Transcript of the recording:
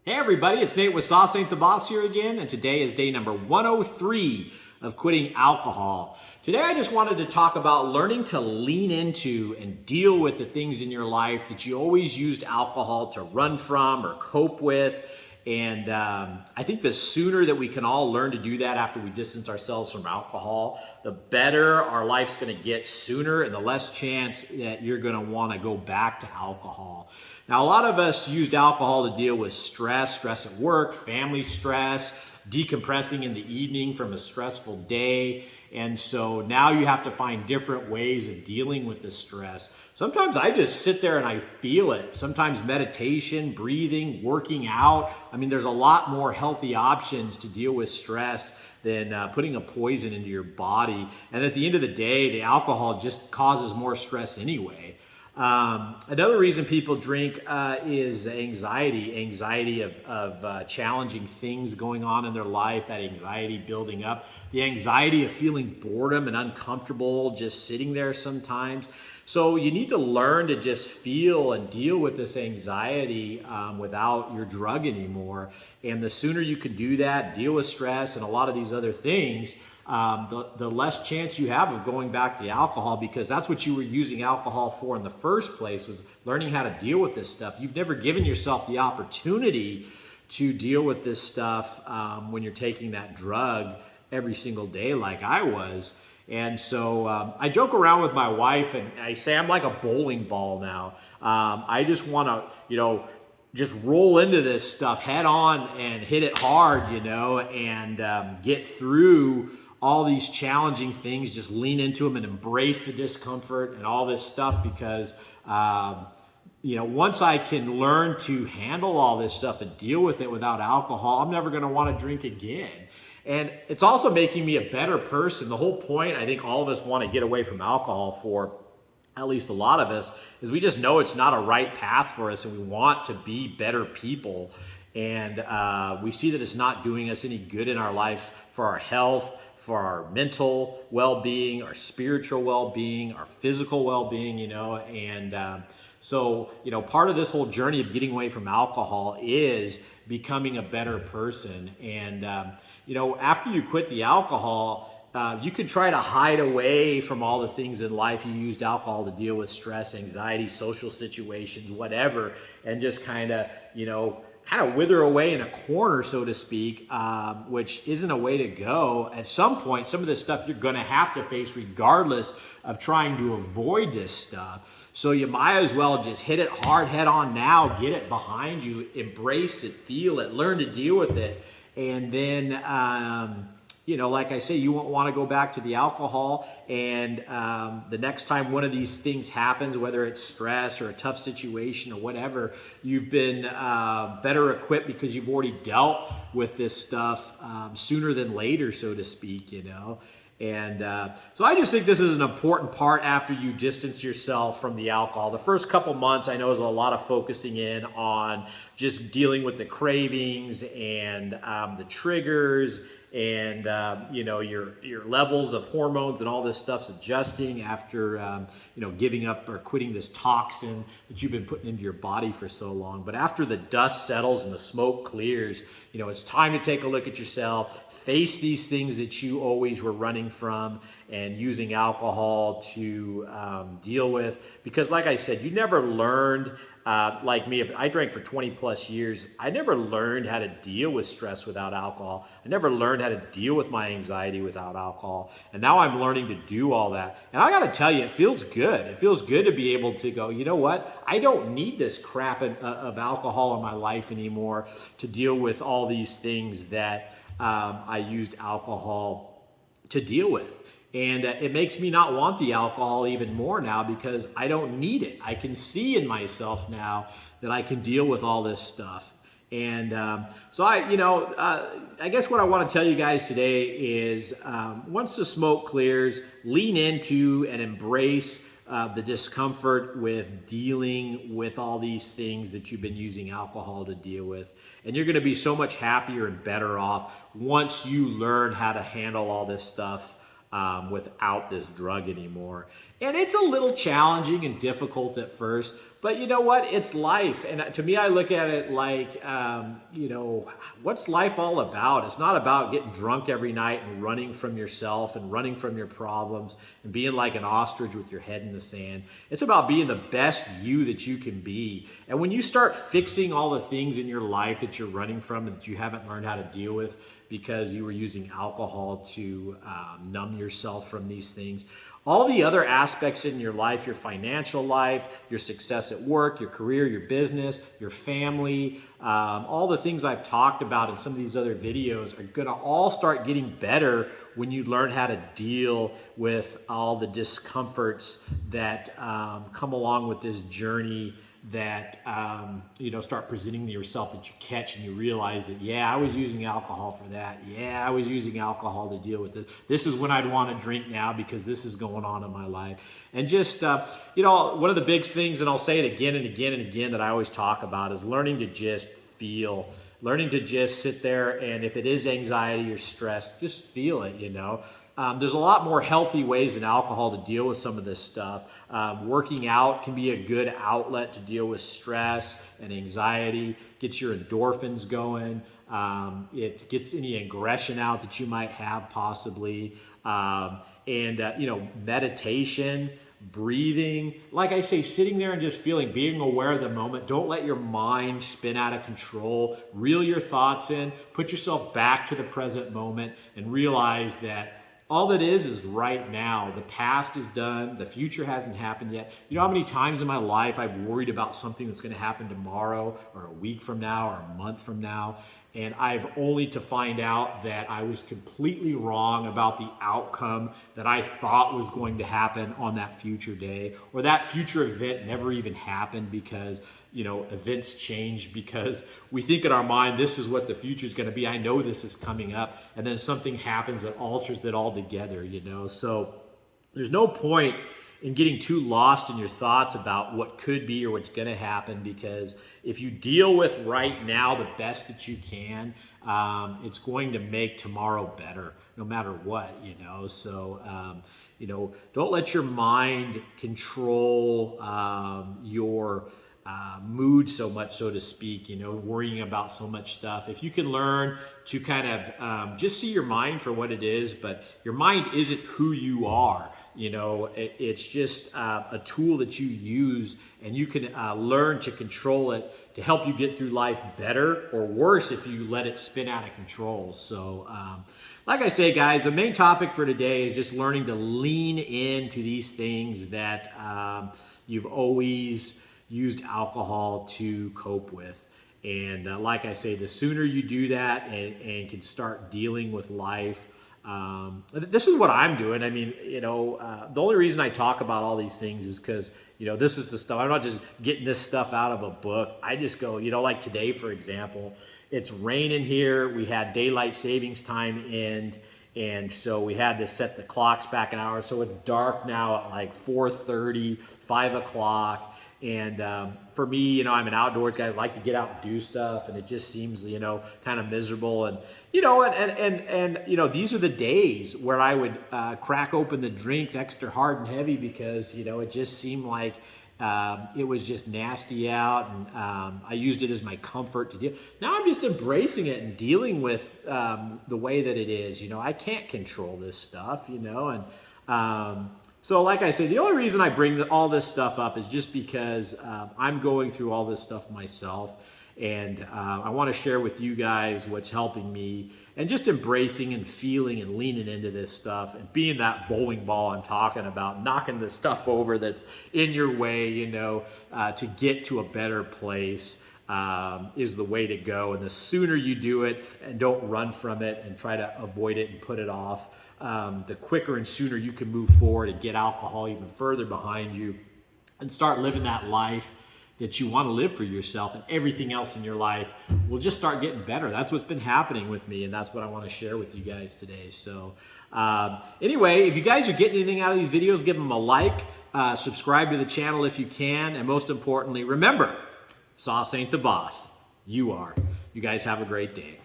Hey everybody, it's Nate with Sauce Ain't the Boss here again, and today is day number 103 of quitting alcohol. Today I just wanted to talk about learning to lean into and deal with the things in your life that you always used alcohol to run from or cope with. And I think the sooner that we can all learn to do that after we distance ourselves from alcohol, the better our life's going to get sooner and the less chance that you're going to want to go back to alcohol. Now, a lot of us used alcohol to deal with stress at work, family stress, decompressing in the evening from a stressful day. And so now you have to find different ways of dealing with the stress. Sometimes I just sit there and I feel it. Sometimes meditation, breathing, working out. I mean, there's a lot more healthy options to deal with stress than putting a poison into your body. And at the end of the day, the alcohol just causes more stress anyway. Another reason people drink is anxiety of challenging things going on in their life, that anxiety building up, the anxiety of feeling boredom and uncomfortable just sitting there sometimes. So you need to learn to just feel and deal with this anxiety without your drug anymore. And the sooner you can do that, deal with stress and a lot of these other things, the less chance you have of going back to alcohol, because that's what you were using alcohol for in the first place, was learning how to deal with this stuff. You've never given yourself the opportunity to deal with this stuff when you're taking that drug every single day like I was. And so I joke around with my wife and I say I'm like a bowling ball now. I just want to, just roll into this stuff head on and hit it hard, and get through all these challenging things, just lean into them and embrace the discomfort and all this stuff, because once I can learn to handle all this stuff and deal with it without alcohol, I'm never going to want to drink again. And it's also making me a better person. The whole point, I think all of us want to get away from alcohol for, at least a lot of us, is we just know it's not a right path for us and we want to be better people. And we see that it's not doing us any good in our life for our health, for our mental well-being, our spiritual well-being, our physical well-being, So, part of this whole journey of getting away from alcohol is becoming a better person. And, after you quit the alcohol, you can try to hide away from all the things in life you used alcohol to deal with: stress, anxiety, social situations, whatever, and just kind of wither away in a corner, so to speak, which isn't a way to go. At some point, some of this stuff you're going to have to face regardless of trying to avoid this stuff. So you might as well just hit it hard head on now, get it behind you, embrace it, feel it, learn to deal with it. And then, like I say, you won't want to go back to the alcohol. And the next time one of these things happens, whether it's stress or a tough situation or whatever, you've been better equipped because you've already dealt with this stuff sooner than later, so to speak, And so I just think this is an important part after you distance yourself from the alcohol. The first couple months, I know, is a lot of focusing in on just dealing with the cravings and the triggers and your levels of hormones and all this stuff's adjusting after giving up or quitting this toxin that you've been putting into your body for so long. But after the dust settles and the smoke clears, it's time to take a look at yourself, face these things that you always were running from and using alcohol to deal with. Because like I said, you never learned, like me, if I drank for 20 plus years, I never learned how to deal with stress without alcohol. I never learned how to deal with my anxiety without alcohol. And now I'm learning to do all that. And I got to tell you, it feels good. It feels good to be able to go, you know what? I don't need this crap of alcohol in my life anymore to deal with all these things that I used alcohol to deal with. And it makes me not want the alcohol even more now because I don't need it. I can see in myself now that I can deal with all this stuff. And so I guess what I want to tell you guys today is once the smoke clears, lean into and embrace the discomfort with dealing with all these things that you've been using alcohol to deal with. And you're going to be so much happier and better off once you learn how to handle all this stuff without this drug anymore. And it's a little challenging and difficult at first, but you know what? It's life. And to me, I look at it like, what's life all about? It's not about getting drunk every night and running from yourself and running from your problems and being like an ostrich with your head in the sand. It's about being the best you that you can be. And when you start fixing all the things in your life that you're running from and that you haven't learned how to deal with because you were using alcohol to numb yourself from these things, all the other aspects in your life, your financial life, your success at work, your career, your business, your family, all the things I've talked about in some of these other videos are going to all start getting better when you learn how to deal with all the discomforts that come along with this journey that start presenting to yourself, that you catch and you realize that, yeah, I was using alcohol for that. Yeah, I was using alcohol to deal with this. This is when I'd want to drink now because this is going on in my life. And just, one of the big things, and I'll say it again and again and again, that I always talk about is learning to just feel. Learning to just sit there, and if it is anxiety or stress, just feel it, There's a lot more healthy ways than alcohol to deal with some of this stuff. Working out can be a good outlet to deal with stress and anxiety, gets your endorphins going. It gets any aggression out that you might have possibly. Meditation, breathing, like I say, sitting there and just feeling, being aware of the moment. Don't let your mind spin out of control. Reel your thoughts in, put yourself back to the present moment, and realize that all that is right now. The past is done. The future hasn't happened yet. You know how many times in my life I've worried about something that's going to happen tomorrow or a week from now or a month from now, and I've only to find out that I was completely wrong about the outcome that I thought was going to happen on that future day, or that future event never even happened because, events change because we think in our mind, this is what the future is going to be. I know this is coming up, and then something happens that alters it altogether, So there's no point in getting too lost in your thoughts about what could be or what's going to happen, because if you deal with right now the best that you can, it's going to make tomorrow better no matter what, So, don't let your mind control your mood so much, so to speak, worrying about so much stuff. If you can learn to kind of just see your mind for what it is, but your mind isn't who you are. It's just a tool that you use, and you can learn to control it to help you get through life better or worse if you let it spin out of control. So, like I say, guys, the main topic for today is just learning to lean into these things that you've always used alcohol to cope with. And like I say, the sooner you do that and can start dealing with life, this is what I'm doing. I mean, the only reason I talk about all these things is because, this is the stuff. I'm not just getting this stuff out of a book. I just go, like today, for example, it's raining here. We had daylight savings time end. And so we had to set the clocks back an hour. So it's dark now at like 4:30, 5 o'clock. And for me, I'm an outdoors guy. I like to get out and do stuff, and it just seems, kind of miserable. And these are the days where I would crack open the drinks extra hard and heavy because it just seemed like it was just nasty out, and I used it as my comfort to deal. Now I'm just embracing it and dealing with the way that it is. I can't control this stuff, So like I said, the only reason I bring all this stuff up is just because I'm going through all this stuff myself, and I want to share with you guys what's helping me, and just embracing and feeling and leaning into this stuff and being that bowling ball I'm talking about, knocking the stuff over that's in your way, to get to a better place. Is the way to go. And the sooner you do it and don't run from it and try to avoid it and put it off, the quicker and sooner you can move forward and get alcohol even further behind you and start living that life that you want to live for yourself, and everything else in your life will just start getting better. That's what's been happening with me, and that's what I want to share with you guys today. So anyway, if you guys are getting anything out of these videos, give them a like, subscribe to the channel if you can, and most importantly, remember, sauce ain't the boss. You are. You guys have a great day.